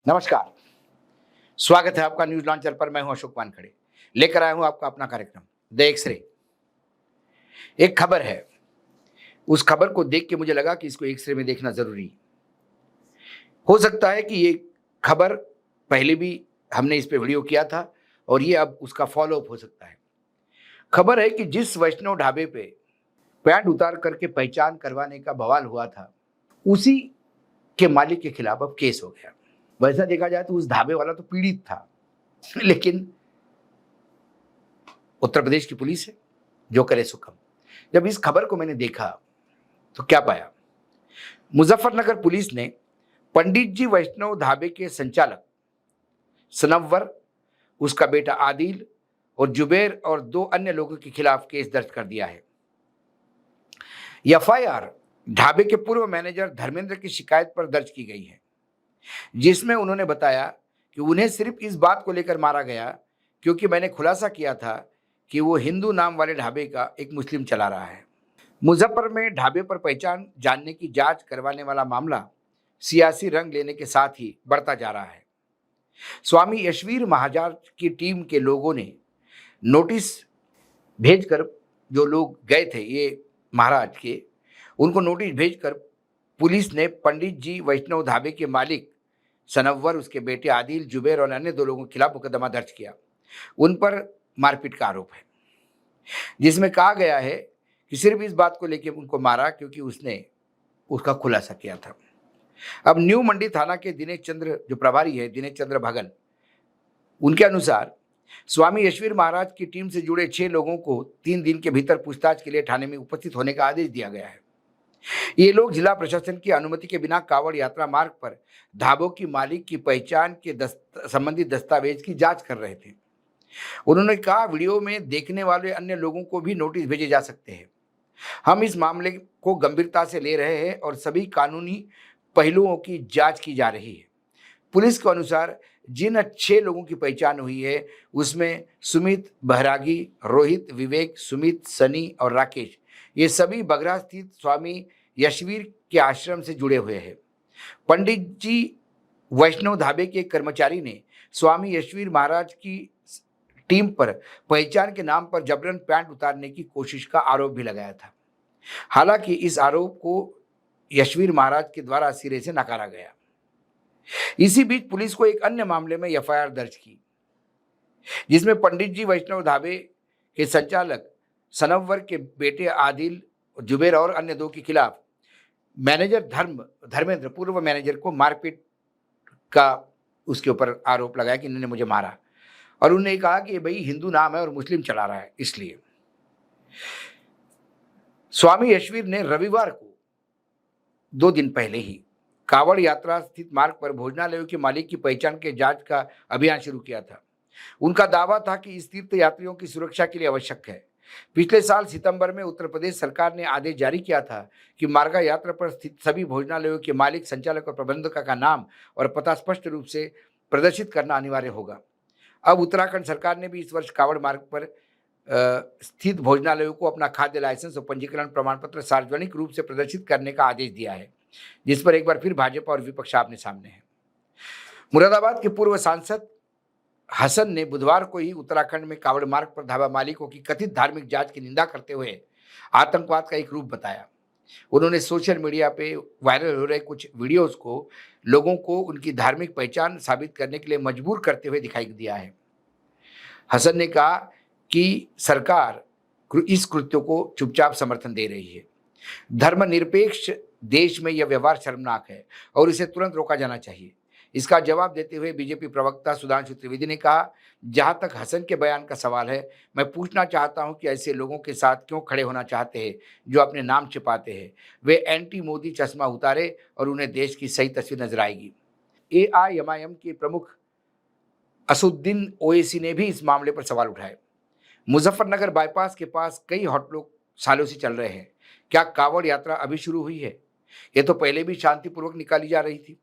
नमस्कार। स्वागत है आपका न्यूज लॉन्चर पर। मैं हूं अशोक वानखड़े, लेकर आया हूं आपका अपना कार्यक्रम द एक्सरे। एक खबर है, उस खबर को देख के मुझे लगा कि इसको एक्सरे में देखना जरूरी है। हो सकता है कि ये खबर पहले भी हमने इस पे वीडियो किया था और ये अब उसका फॉलो अप हो सकता है। खबर है कि जिस वैष्णव ढाबे पे पैंट उतार करके पहचान करवाने का बवाल हुआ था, उसी के मालिक के खिलाफ अब केस हो गया। वैसा देखा जाए तो उस ढाबे वाला तो पीड़ित था, लेकिन उत्तर प्रदेश की पुलिस है जो करे सो कम। जब इस खबर को मैंने देखा तो क्या पाया, मुजफ्फरनगर पुलिस ने पंडित जी वैष्णव ढाबे के संचालक सनव्वर, उसका बेटा आदिल और जुबैर और 2 अन्य लोगों के खिलाफ केस दर्ज कर दिया है। एफआईआर ढाबे के पूर्व मैनेजर धर्मेंद्र की शिकायत पर दर्ज की गई है, जिसमें उन्होंने बताया कि उन्हें सिर्फ इस बात को लेकर मारा गया क्योंकि मैंने खुलासा किया था कि वो हिंदू नाम वाले ढाबे का एक मुस्लिम चला रहा है। मुजफ्फर में ढाबे पर पहचान जानने की जांच करवाने वाला मामला सियासी रंग लेने के साथ ही बढ़ता जा रहा है। स्वामी यशवीर महाराज की टीम के लोगों ने नोटिस भेजकर, जो लोग गए थे ये महाराज के, उनको नोटिस भेजकर पुलिस ने पंडित जी वैष्णव ढाबे के मालिक सनव्वर, उसके बेटे आदिल, जुबैर और अन्य 2 लोगों के खिलाफ मुकदमा दर्ज किया। उन पर मारपीट का आरोप है, जिसमें कहा गया है कि सिर्फ इस बात को लेकर उनको मारा क्योंकि उसने उसका खुलासा किया था। अब न्यू मंडी थाना के दिनेश चंद्र, जो प्रभारी है दिनेश चंद्र भगल, उनके अनुसार स्वामी यशवीर महाराज की टीम से जुड़े 6 लोगों को 3 दिन के भीतर पूछताछ के लिए थाने में उपस्थित होने का आदेश दिया गया है। ये लोग जिला प्रशासन की अनुमति के बिना कावड़ यात्रा मार्ग पर ढाबों की मालिक की पहचान के संबंधित दस्तावेज की जांच कर रहे थे। उन्होंने कहा, वीडियो में देखने वाले अन्य लोगों को भी नोटिस भेजे जा सकते हैं। हम इस मामले को गंभीरता से ले रहे हैं और सभी कानूनी पहलुओं की जांच की जा रही है। पुलिस के अनुसार जिन 6 लोगों की पहचान हुई है उसमें सुमित, बहरागी, रोहित, विवेक, सुमित, सनी और राकेश, ये सभी बगरा स्थित स्वामी यशवीर के आश्रम से जुड़े हुए हैं। पंडित जी वैष्णव ढाबे के कर्मचारी ने स्वामी यशवीर महाराज की टीम पर पहचान के नाम पर जबरन पैंट उतारने की कोशिश का आरोप भी लगाया था। हालांकि इस आरोप को यशवीर महाराज के द्वारा सिरे से नकारा गया। इसी बीच पुलिस को एक अन्य मामले में एफआईआर दर्ज की, जिसमें पंडित जी वैष्णव ढाबे के संचालक सनव्वर के बेटे आदिल, जुबैर और अन्य 2 के खिलाफ मैनेजर धर्मेंद्र, पूर्व मैनेजर को मारपीट का उसके ऊपर आरोप लगाया कि इन्होंने मुझे मारा, और उन्होंने कहा कि भाई हिंदू नाम है और मुस्लिम चला रहा है। इसलिए स्वामी यशवीर ने रविवार को 2 दिन पहले ही कावड़ यात्रा स्थित मार्ग पर भोजनालयों के मालिक की पहचान के जांच का अभियान शुरू किया था। उनका दावा था कि इस तीर्थ यात्रियों की सुरक्षा के लिए आवश्यक है। पिछले साल सितंबर में उत्तर प्रदेश सरकार ने आदेश जारी किया था कि मार्गा यात्रा पर स्थित सभी भोजनालयों के मालिक, संचालक और प्रबंधक का नाम और पता स्पष्ट रूप से प्रदर्शित करना अनिवार्य होगा। अब उत्तराखंड सरकार ने भी इस वर्ष कावड़ मार्ग पर स्थित भोजनालयों को अपना खाद्य लाइसेंस और पंजीकरण प्रमाण पत्र सार्वजनिक रूप से प्रदर्शित करने का आदेश दिया है, जिस पर एक बार फिर भाजपा और विपक्ष आमने सामने है। मुरादाबाद के पूर्व सांसद हसन ने बुधवार को ही उत्तराखंड में कावड़ मार्ग पर ढाबा मालिकों की कथित धार्मिक जांच की निंदा करते हुए आतंकवाद का एक रूप बताया। उन्होंने सोशल मीडिया पे वायरल हो रहे कुछ वीडियोस को लोगों को उनकी धार्मिक पहचान साबित करने के लिए मजबूर करते हुए दिखाई दिया है। हसन ने कहा कि सरकार इस कृत्यों को चुपचाप समर्थन दे रही है। धर्मनिरपेक्ष देश में यह व्यवहार शर्मनाक है और इसे तुरंत रोका जाना चाहिए। इसका जवाब देते हुए बीजेपी प्रवक्ता सुधांशु त्रिवेदी ने कहा, जहां तक हसन के बयान का सवाल है, मैं पूछना चाहता हूं कि ऐसे लोगों के साथ क्यों खड़े होना चाहते हैं जो अपने नाम छिपाते हैं। वे एंटी मोदी चश्मा उतारे और उन्हें देश की सही तस्वीर नजर आएगी। एआईएमआईएम के प्रमुख असुद्दीन ओवैसी ने भी इस मामले पर सवाल उठाए। मुजफ्फरनगर बाईपास के पास कई होटलों सालों से चल रहे हैं। क्या कावड़ यात्रा अभी शुरू हुई है? ये तो पहले भी शांतिपूर्वक निकाली जा रही थी।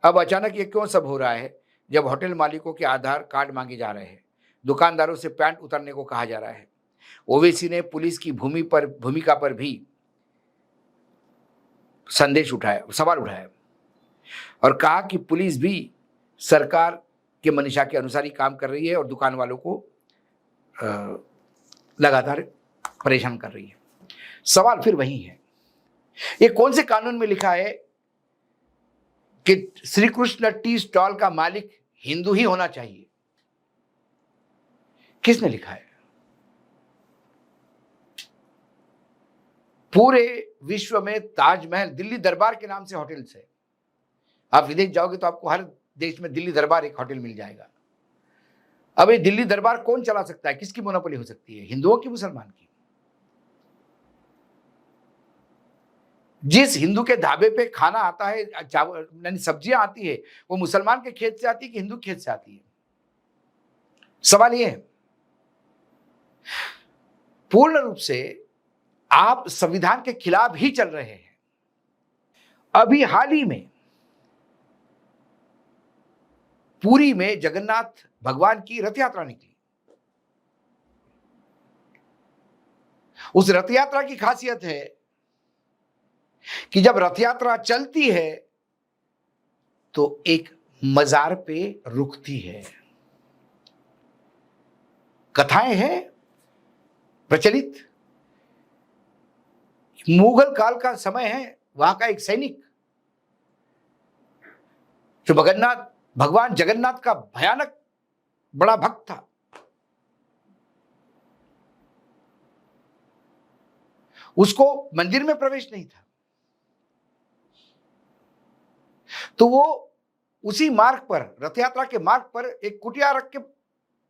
अब अचानक ये क्यों सब हो रहा है, जब होटल मालिकों के आधार कार्ड मांगे जा रहे हैं, दुकानदारों से पैंट उतारने को कहा जा रहा है। ओवैसी ने पुलिस की भूमिका पर भी सवाल उठाया और कहा कि पुलिस भी सरकार के मंशा के अनुसार ही काम कर रही है और दुकान वालों को लगातार परेशान कर रही है। सवाल फिर वही है, ये कौन से कानून में लिखा है कि श्री कृष्ण टी स्टॉल का मालिक हिंदू ही होना चाहिए? किसने लिखा है? पूरे विश्व में ताजमहल दिल्ली दरबार के नाम से होटल्स है। आप विदेश जाओगे तो आपको हर देश में दिल्ली दरबार एक होटल मिल जाएगा। अब ये दिल्ली दरबार कौन चला सकता है? किसकी मोनोपोली हो सकती है, हिंदुओं की, मुसलमान की? जिस हिंदू के ढाबे पे खाना आता है, चावल यानी सब्जियां आती है, वो मुसलमान के खेत से आती है कि हिंदू खेत से आती है? सवाल ये है। पूर्ण रूप से आप संविधान के खिलाफ ही चल रहे हैं। अभी हाल ही में पुरी में जगन्नाथ भगवान की रथ यात्रा निकली। उस रथ यात्रा की खासियत है कि जब रथ यात्रा चलती है तो एक मजार पे रुकती है। कथाएं हैं प्रचलित। मुगल काल का समय है, वहां का एक सैनिक जो भगवान जगन्नाथ का भयानक बड़ा भक्त था, उसको मंदिर में प्रवेश नहीं था, तो वो उसी मार्ग पर, रथ यात्रा के मार्ग पर एक कुटिया रख के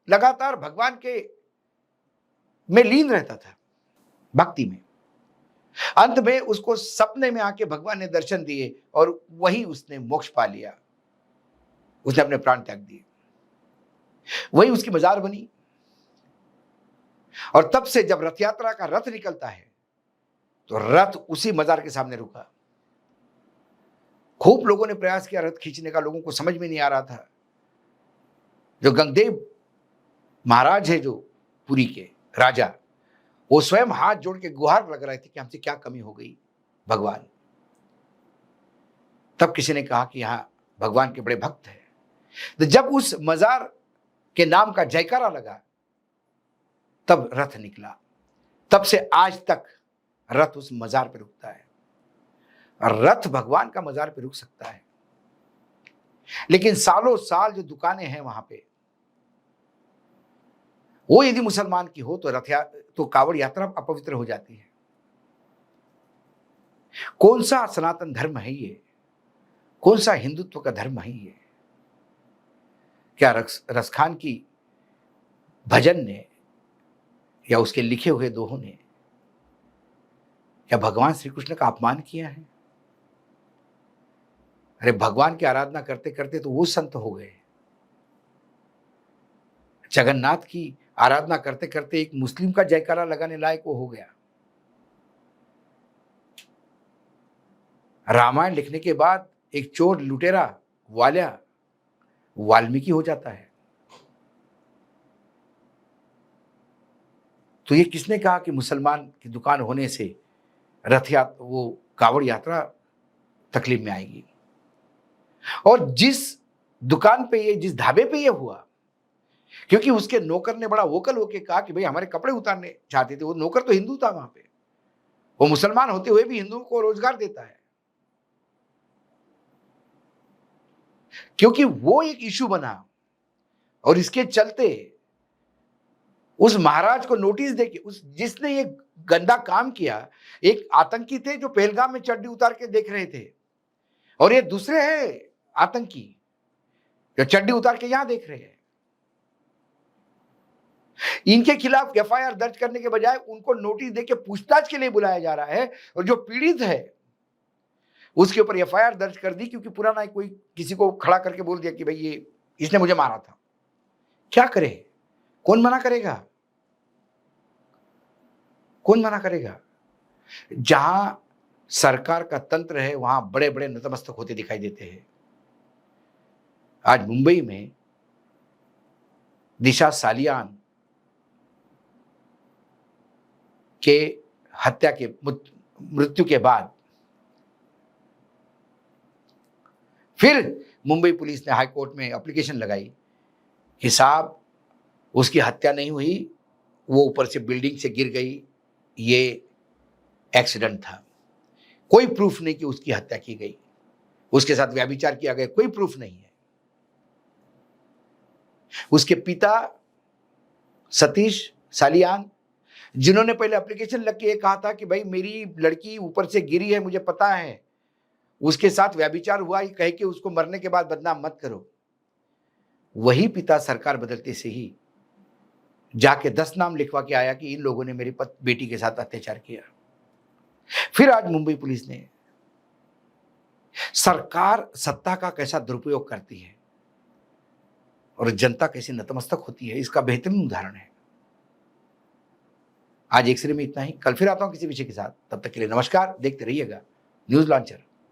लगातार भगवान के में लीन रहता था, भक्ति में। अंत में उसको सपने में आके भगवान ने दर्शन दिए और वही उसने मोक्ष पा लिया, उसने अपने प्राण त्याग दिए। वही उसकी मजार बनी। और तब से जब रथ यात्रा का रथ निकलता है तो रथ उसी मजार के सामने रुका। खूब लोगों ने प्रयास किया रथ खींचने का, लोगों को समझ में नहीं आ रहा था। जो गंगदेव महाराज है, जो पुरी के राजा, वो स्वयं हाथ जोड़ के गुहार लग रहे थे कि हमसे क्या कमी हो गई भगवान। तब किसी ने कहा कि यहां भगवान के बड़े भक्त हैं। तो जब उस मजार के नाम का जयकारा लगा तब रथ निकला। तब से आज तक रथ उस मजार पर रुकता है। और रथ भगवान का मजार पे रुक सकता है, लेकिन सालों साल जो दुकानें हैं वहां पे, वो यदि मुसलमान की हो तो कावड़ यात्रा अपवित्र हो जाती है। कौन सा सनातन धर्म है ये? कौन सा हिंदुत्व का धर्म है ये? क्या रसखान की भजन ने या उसके लिखे हुए दोहों ने क्या भगवान श्री कृष्ण का अपमान किया है? अरे भगवान की आराधना करते करते तो वो संत हो गए। जगन्नाथ की आराधना करते करते एक मुस्लिम का जयकारा लगाने लायक वो हो गया। रामायण लिखने के बाद एक चोर लुटेरा वाल्मीकि हो जाता है। तो ये किसने कहा कि मुसलमान की दुकान होने से वो कावड़ यात्रा तकलीफ में आएगी? और जिस दुकान पे ये, जिस ढाबे पे ये हुआ, क्योंकि उसके नौकर ने बड़ा वोकल होके कहा कि भाई हमारे कपड़े उतारने चाहते थे। वो नौकर तो हिंदू था वहां पे, वो मुसलमान होते हुए भी हिंदुओं को रोजगार देता है। क्योंकि वो एक इशू बना और इसके चलते उस महाराज को नोटिस देके, जिसने ये गंदा काम किया, एक आतंकी थे जो पहलगाम में चड्डी उतार के देख रहे थे, और ये दूसरे हैं आतंकी जो चड्डी उतार के यहां देख रहे हैं। इनके खिलाफ एफआईआर दर्ज करने के बजाय उनको नोटिस देके पूछताछ के लिए बुलाया जा रहा है, और जो पीड़ित है उसके ऊपर एफआईआर दर्ज कर दी क्योंकि पुराना कोई किसी को खड़ा करके बोल दिया कि भाई ये इसने मुझे मारा था। क्या करे? कौन मना करेगा? कौन मना करेगा? जहां सरकार का तंत्र है वहां बड़े बड़े नतमस्तक होते दिखाई देते हैं। आज मुंबई में दिशा सालियान के हत्या के मृत्यु के बाद फिर मुंबई पुलिस ने हाई कोर्ट में एप्लीकेशन लगाई कि साहब उसकी हत्या नहीं हुई, वो ऊपर से बिल्डिंग से गिर गई, ये एक्सीडेंट था। कोई प्रूफ नहीं कि उसकी हत्या की गई, उसके साथ व्यभिचार किया गया, कोई प्रूफ नहीं है। उसके पिता सतीश सालियान, जिन्होंने पहले एप्लीकेशन लग के ये कहा था कि भाई मेरी लड़की ऊपर से गिरी है, मुझे पता है, उसके साथ व्यभिचार हुआ, ये कह के उसको मरने के बाद बदनाम मत करो। वही पिता सरकार बदलते से ही जाके 10 नाम लिखवा के आया कि इन लोगों ने मेरी बेटी के साथ अत्याचार किया। फिर आज मुंबई पुलिस ने, सरकार सत्ता का कैसा दुरुपयोग करती है और जनता कैसे नतमस्तक होती है, इसका बेहतरीन उदाहरण है। आज एक्सरे में इतना ही, कल फिर आता हूं किसी विषय के साथ। तब तक के लिए नमस्कार, देखते रहिएगा न्यूज लॉन्चर।